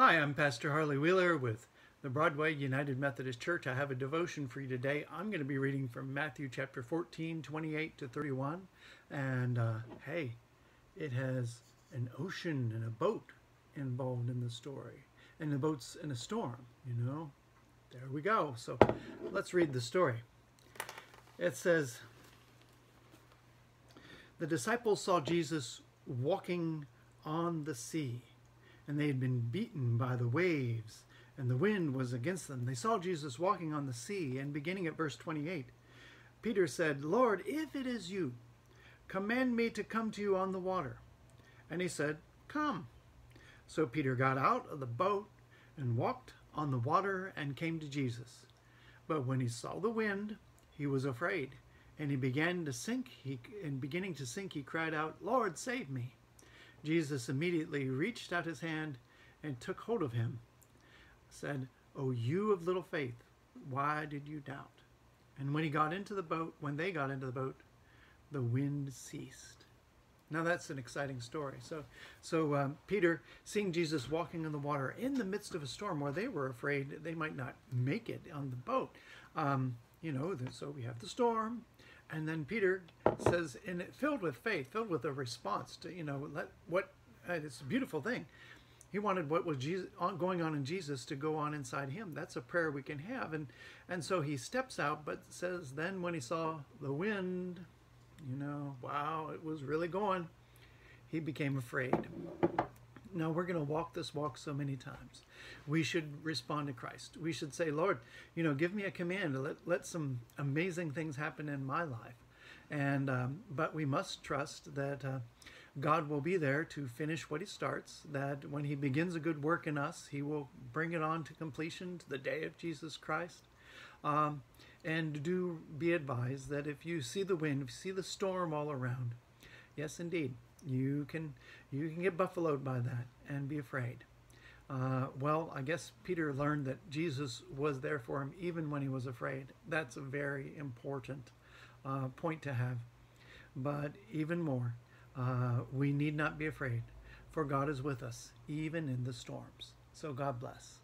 Hi, I'm Pastor Harley Wheeler with the Broadway United Methodist Church. I have a devotion for you today. I'm going to be reading from Matthew chapter 14, 28 to 31. And hey, it has an ocean and a boat involved in the story. And the boat's in a storm, you know. There we go. So let's read the story. It says, the disciples saw Jesus walking on the sea, and they had been beaten by the waves, and the wind was against them. They saw Jesus walking on the sea, and beginning at verse 28, Peter said, Lord, if it is you, command me to come to you on the water. And he said, come. So Peter got out of the boat and walked on the water and came to Jesus. But when he saw the wind, he was afraid, and he began to sink. Beginning to sink, he cried out, Lord, save me. Jesus immediately reached out his hand and took hold of him, said, O you of little faith, why did you doubt? And when they got into the boat, the wind ceased. Now that's an exciting story. So Peter, seeing Jesus walking on the water in the midst of a storm where they were afraid they might not make it on the boat, so we have the storm. And then Peter says, and filled with faith, filled with a response to, it's a beautiful thing. He wanted what was going on in Jesus to go on inside him. That's a prayer we can have. And so he steps out, but says, then when he saw the wind, wow, it was really going, he became afraid. Now we're going to walk this walk so many times. We should respond to Christ. We should say, Lord, give me a command. Let some amazing things happen in my life. But we must trust that God will be there to finish what he starts, that when he begins a good work in us, he will bring it on to completion to the day of Jesus Christ. And do be advised that if you see the wind, if you see the storm all around, yes, indeed, you can get buffaloed by that and be afraid. Well, I guess Peter learned that Jesus was there for him even when he was afraid. That's a very important point to have. But even more, we need not be afraid, for God is with us even in the storms. So God bless.